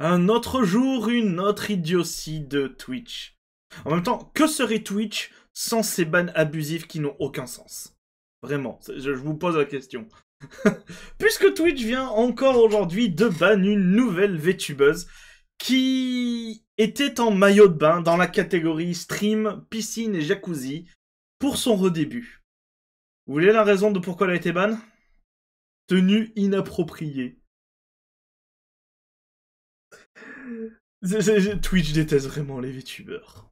Un autre jour, une autre idiotie de Twitch. En même temps, que serait Twitch sans ces bans abusifs qui n'ont aucun sens? Vraiment, je vous pose la question. Puisque Twitch vient encore aujourd'hui de ban une nouvelle VTubeuse qui était en maillot de bain dans la catégorie stream, piscine et jacuzzi pour son redébut. Vous voulez la raison de pourquoi elle a été ban? Tenue inappropriée. Twitch déteste vraiment les VTubers.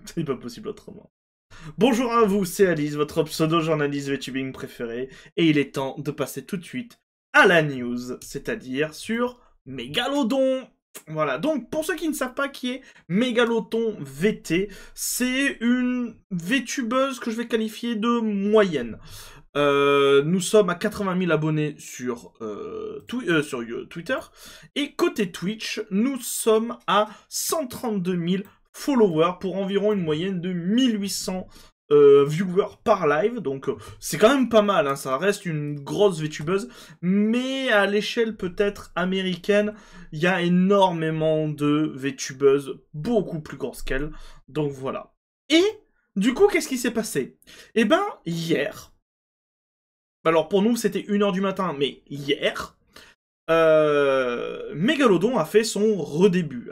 C'est pas possible autrement. Bonjour à vous, c'est Alice, votre pseudo-journaliste VTubing préféré, et il est temps de passer tout de suite à la news, c'est-à-dire sur Mégalodon. Voilà, donc pour ceux qui ne savent pas qui est Mégalodon VT, c'est une VTubeuse que je vais qualifier de moyenne. Nous sommes à 80 000 abonnés sur Twitter. Et côté Twitch, nous sommes à 132 000 followers pour environ une moyenne de 1800 viewers par live. Donc c'est quand même pas mal, hein, ça reste une grosse VTubeuse. Mais à l'échelle peut-être américaine, il y a énormément de VTubeuses beaucoup plus grosses qu'elle. Donc voilà. Et du coup, qu'est-ce qui s'est passé? Eh ben, hier... Alors pour nous c'était 1h du matin, mais hier, Mégalodon a fait son redébut.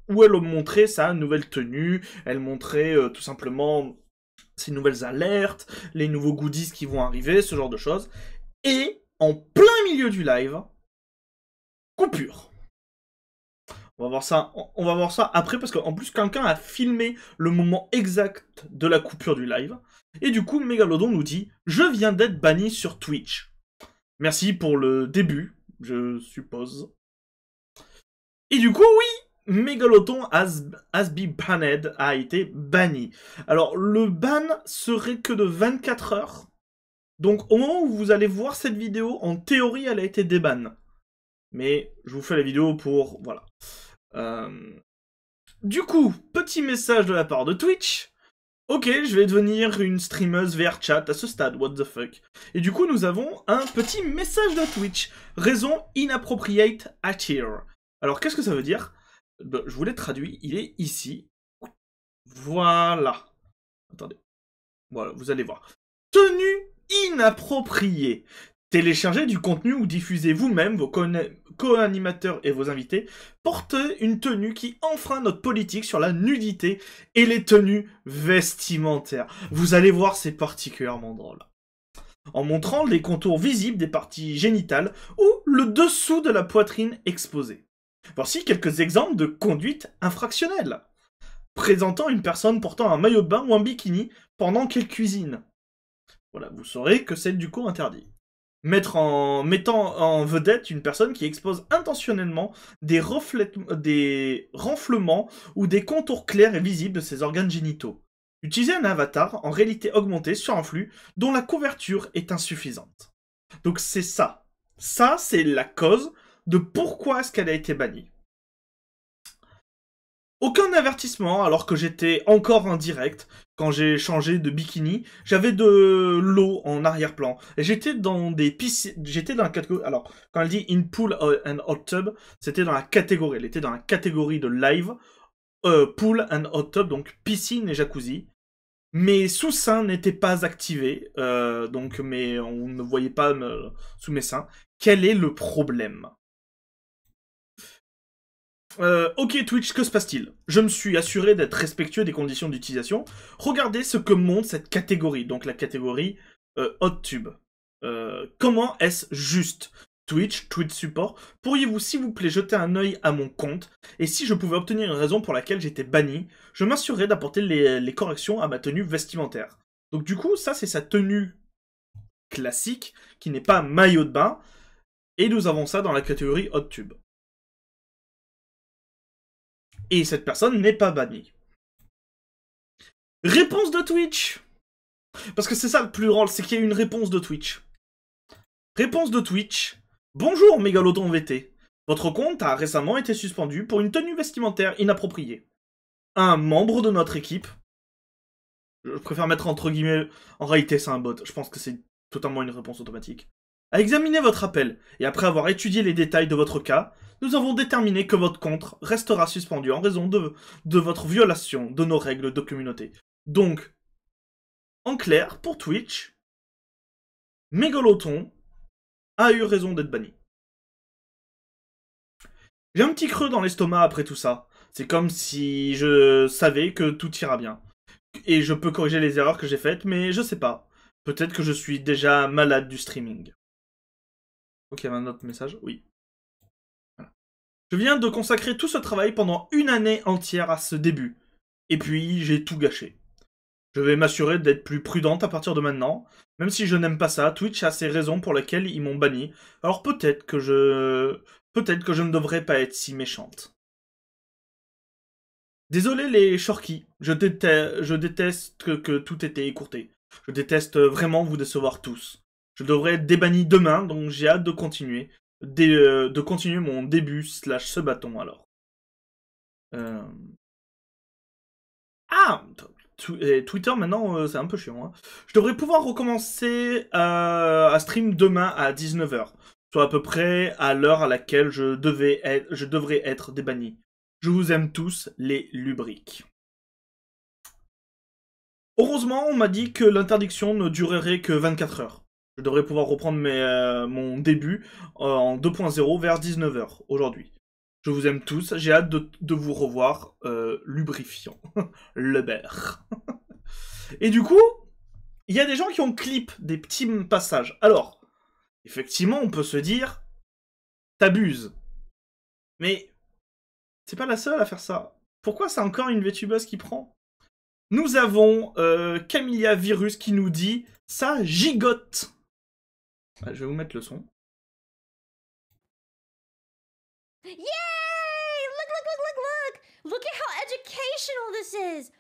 Où elle montrait sa nouvelle tenue, elle montrait tout simplement ses nouvelles alertes, les nouveaux goodies qui vont arriver, ce genre de choses. Et en plein milieu du live, coupure. On va voir ça après, parce qu'en plus, quelqu'un a filmé le moment exact de la coupure du live. Et du coup, Mégalodon nous dit « Je viens d'être banni sur Twitch. » Merci pour le début, je suppose. Et du coup, oui, Mégalodon has been banned, a été banni. Alors, le ban serait que de 24 heures. Donc, au moment où vous allez voir cette vidéo, en théorie, elle a été déban. Mais je vous fais la vidéo pour... Voilà. Du coup, petit message de la part de Twitch. Ok, je vais devenir une streameuse VR chat à ce stade, what the fuck. Et du coup, nous avons un petit message de Twitch. Raison inappropriate attire. Alors, qu'est-ce que ça veut dire? Je vous l'ai traduit, il est ici. Voilà. Attendez. Voilà, vous allez voir. Tenue inappropriée. Téléchargez du contenu ou diffusez vous-même, vos co-animateurs et vos invités, portez une tenue qui enfreint notre politique sur la nudité et les tenues vestimentaires. Vous allez voir, c'est particulièrement drôle. En montrant les contours visibles des parties génitales ou le dessous de la poitrine exposée. Voici quelques exemples de conduite infractionnelle. Présentant une personne portant un maillot de bain ou un bikini pendant qu'elle cuisine. Voilà, vous saurez que c'est du coup interdit. Mettant en vedette une personne qui expose intentionnellement des renflements ou des contours clairs et visibles de ses organes génitaux. Utiliser un avatar en réalité augmentée sur un flux dont la couverture est insuffisante. Donc c'est ça. Ça, c'est la cause de pourquoi est-ce qu'elle a été bannie. Aucun avertissement alors que j'étais encore en direct. Quand j'ai changé de bikini, j'avais de l'eau en arrière-plan. Et j'étais dans des piscines. J'étais dans la catégorie. Alors, quand elle dit in pool and hot tub, c'était dans la catégorie. Elle était dans la catégorie de live. Pool and hot tub, donc piscine et jacuzzi. Mes sous-seins n'étaient pas activés. Donc, mais on ne voyait pas sous mes seins. Quel est le problème? Ok Twitch, que se passe-t-il? Je me suis assuré d'être respectueux des conditions d'utilisation. Regardez ce que montre cette catégorie, donc la catégorie HotTube. Comment est-ce juste? Twitch Support, pourriez-vous s'il vous plaît jeter un œil à mon compte? Et si je pouvais obtenir une raison pour laquelle j'étais banni, je m'assurerais d'apporter les corrections à ma tenue vestimentaire. Donc du coup, ça c'est sa tenue classique, qui n'est pas maillot de bain. Et nous avons ça dans la catégorie HotTube. Et cette personne n'est pas bannie. Réponse de Twitch. Parce que c'est ça le plus drôle, c'est qu'il y a une réponse de Twitch. Réponse de Twitch. Bonjour Mégalodon VT. Votre compte a récemment été suspendu pour une tenue vestimentaire inappropriée. Un membre de notre équipe... Je préfère mettre entre guillemets... En réalité c'est un bot, je pense que c'est totalement une réponse automatique. A examiné votre appel, et après avoir étudié les détails de votre cas, nous avons déterminé que votre compte restera suspendu en raison de votre violation de nos règles de communauté. Donc, en clair, pour Twitch, Mégaloton a eu raison d'être banni. J'ai un petit creux dans l'estomac après tout ça. C'est comme si je savais que tout ira bien. Et je peux corriger les erreurs que j'ai faites, mais je sais pas. Peut-être que je suis déjà malade du streaming. Ok, il y avait un autre message. Oui. Voilà. Je viens de consacrer tout ce travail pendant une année entière à ce début. Et puis, j'ai tout gâché. Je vais m'assurer d'être plus prudente à partir de maintenant. Même si je n'aime pas ça, Twitch a ses raisons pour lesquelles ils m'ont banni. Alors peut-être que je ne devrais pas être si méchante. Désolé les shorkies, je déteste que tout était écourté. Je déteste vraiment vous décevoir tous. Je devrais être débanni demain, donc j'ai hâte de continuer. De continuer mon début / ce bâton alors. Ah, Twitter maintenant c'est un peu chiant. Hein. Je devrais pouvoir recommencer à stream demain à 19h. Soit à peu près à l'heure à laquelle je devrais être débanni. Je vous aime tous, les lubriques. Heureusement, on m'a dit que l'interdiction ne durerait que 24 heures. Je devrais pouvoir reprendre mon début en 2.0 vers 19h aujourd'hui. Je vous aime tous, j'ai hâte de vous revoir lubrifiant. Le beurre. Et du coup, il y a des gens qui ont clip des petits passages. Alors, effectivement, on peut se dire, t'abuses. Mais c'est pas la seule à faire ça. Pourquoi c'est encore une VTubeuse qui prend? Nous avons Camilla Virus qui nous dit « ça gigote ». Je vais vous mettre le son. Yay! Look at how educational this is!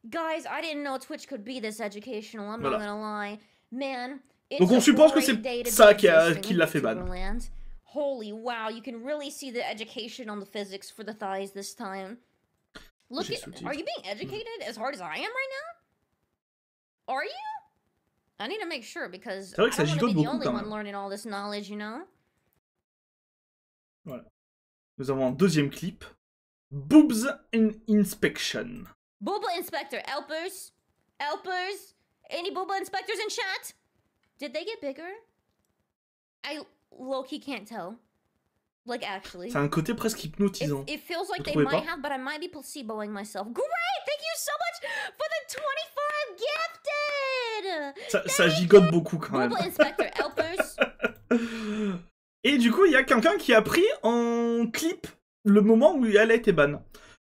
Guys, I didn't know Twitch could be this educational, I'm not gonna lie. Man, donc on suppose que c'est ça qui l'a fait ban. Holy wow, you can really see the education on the physics for the thighs this time. Look at, are you being educated as hard as I am right now? Are you? I need to make sure because I don't want to be the only one learning all this knowledge, you know? Voilà. Nous avons un deuxième clip. Boobs in Inspection. Booba Inspector, helpers? Helpers? Any Booba Inspectors in chat? Did they get bigger? I low-key can't tell. Like, actually. C'est un côté presque hypnotisant. It feels like they might have, but I might be placeboing myself. Great! Thank you so much for the 25 gifted! Ça gigote beaucoup quand même. Booba Inspector, helpers? Et du coup, il y a quelqu'un qui a pris en clip le moment où elle a été ban.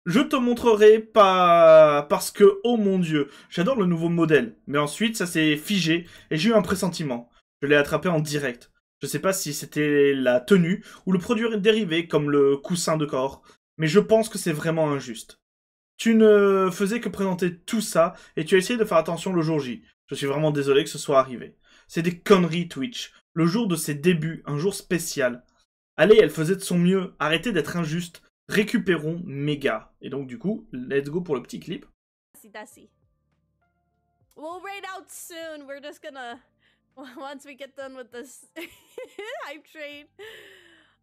Je te montrerai pas parce que, oh mon dieu, j'adore le nouveau modèle. Mais ensuite, ça s'est figé et j'ai eu un pressentiment. Je l'ai attrapé en direct. Je sais pas si c'était la tenue ou le produit dérivé comme le coussin de corps. Mais je pense que c'est vraiment injuste. Tu ne faisais que présenter tout ça et tu as essayé de faire attention le jour J. Je suis vraiment désolé que ce soit arrivé. C'est des conneries Twitch. Le jour de ses débuts, un jour spécial. Allez, elle faisait de son mieux. Arrêtez d'être injuste. Récupérons méga. Et donc du coup, let's go pour le petit clip. We'll raid out soon. We're just gonna once we get done with this hype train.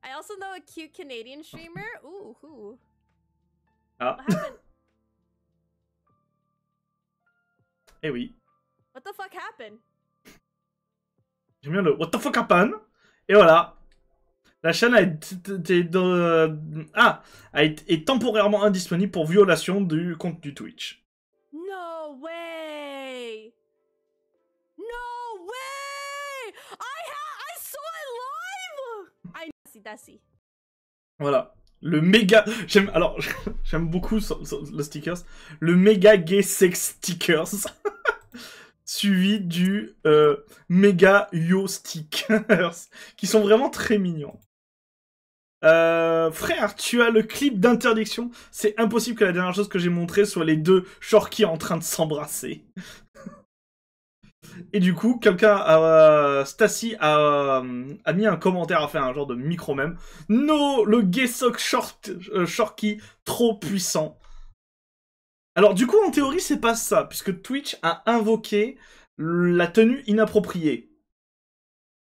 I also know a cute Canadian streamer. Ooh, who? Ah. What happened? Eh oui. What the fuck happened? J'aime bien le what the fuck happened. Et voilà. La chaîne est temporairement indisponible pour violation du contenu Twitch. No way! No way! I saw it live! That's Voilà. Le méga... J'aime beaucoup le stickers. Le méga gay sex stickers. Suivi du méga yo stickers. Qui sont vraiment très mignons. Frère, tu as le clip d'interdiction. C'est impossible que la dernière chose que j'ai montré soit les deux shorkies en train de s'embrasser. Et du coup, Stacy a mis un commentaire, a fait un genre de micro-mème. No, le gay sock shorky, trop puissant. Alors du coup, en théorie, c'est pas ça, puisque Twitch a invoqué la tenue inappropriée.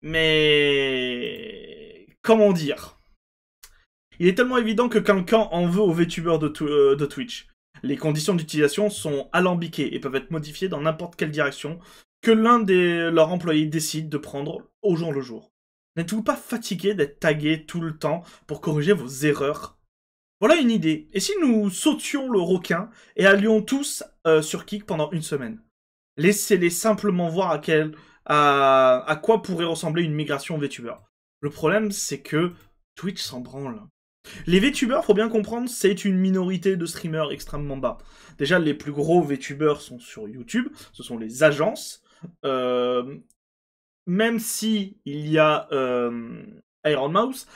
Mais... comment dire? Il est tellement évident que quelqu'un en veut aux VTubers de Twitch. Les conditions d'utilisation sont alambiquées et peuvent être modifiées dans n'importe quelle direction que l'un de leurs employés décide de prendre au jour le jour. N'êtes-vous pas fatigué d'être tagué tout le temps pour corriger vos erreurs? Voilà une idée. Et si nous sautions le requin et allions tous sur Kick pendant une semaine? Laissez-les simplement voir à quoi pourrait ressembler une migration VTuber. Le problème, c'est que Twitch s'en branle. Les VTubers, faut bien comprendre, c'est une minorité de streamers extrêmement bas. Déjà, les plus gros VTubers sont sur YouTube, ce sont les agences. Même si il y a Iron Mouse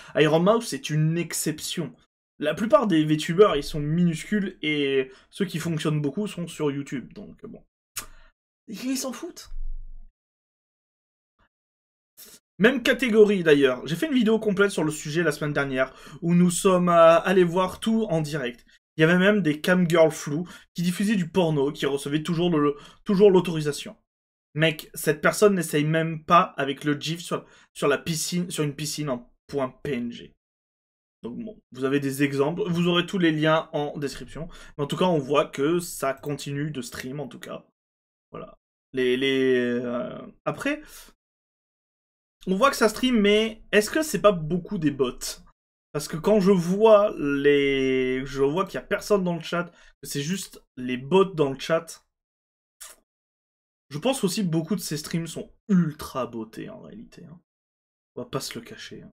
c'est une exception. La plupart des VTubers, ils sont minuscules et ceux qui fonctionnent beaucoup sont sur YouTube. Donc bon, ils s'en foutent. Même catégorie d'ailleurs. J'ai fait une vidéo complète sur le sujet la semaine dernière où nous sommes allés voir tout en direct. Il y avait même des camgirls floues qui diffusaient du porno, qui recevaient toujours l'autorisation. Mec, cette personne n'essaye même pas avec le GIF sur une piscine en .png. Donc bon, vous avez des exemples, vous aurez tous les liens en description. Mais en tout cas, on voit que ça continue de stream en tout cas. Voilà. Après, on voit que ça stream, mais est-ce que c'est pas beaucoup des bots? Parce que quand je vois qu'il y a personne dans le chat, que c'est juste les bots dans le chat, je pense aussi que beaucoup de ces streams sont ultra bottés en réalité. Hein. On va pas se le cacher. Hein.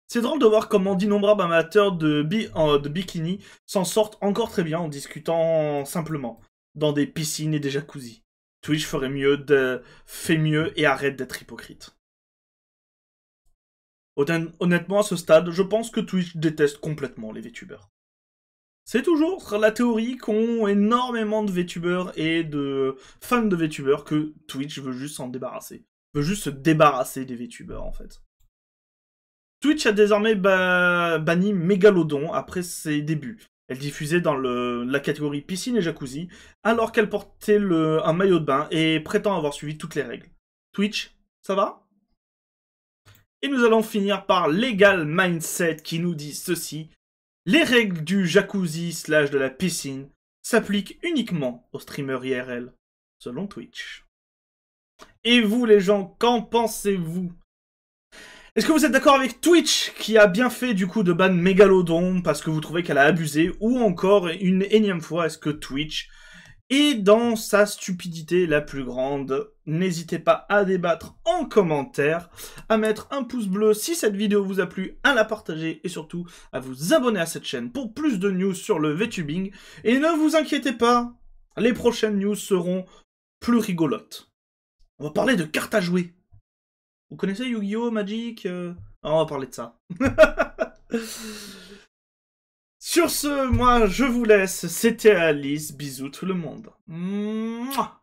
C'est drôle de voir comment d'innombrables amateurs de bikini s'en sortent encore très bien en discutant simplement, dans des piscines et des jacuzzis. Twitch fait mieux et arrête d'être hypocrite. Honnêtement, à ce stade, je pense que Twitch déteste complètement les VTubers. C'est toujours la théorie qu'ont énormément de VTubers et de fans de VTubers que Twitch veut juste s'en débarrasser. Veut juste se débarrasser des VTubers, en fait. Twitch a désormais banni Megalodon après ses débuts. Elle diffusait dans la catégorie piscine et jacuzzi, alors qu'elle portait un maillot de bain et prétend avoir suivi toutes les règles. Twitch, ça va? Et nous allons finir par Legal Mindset qui nous dit ceci. Les règles du jacuzzi / de la piscine s'appliquent uniquement aux streamers IRL, selon Twitch. Et vous les gens, qu'en pensez-vous? Est-ce que vous êtes d'accord avec Twitch qui a bien fait du coup de ban Megalodon parce que vous trouvez qu'elle a abusé, ou encore une énième fois est-ce que Twitch est dans sa stupidité la plus grande? N'hésitez pas à débattre en commentaire, à mettre un pouce bleu si cette vidéo vous a plu, à la partager et surtout à vous abonner à cette chaîne pour plus de news sur le VTubing. Et ne vous inquiétez pas, les prochaines news seront plus rigolotes. On va parler de cartes à jouer. Vous connaissez Yu-Gi-Oh! Magic On va parler de ça. Sur ce, moi, je vous laisse. C'était Alice. Bisous tout le monde. Mouah.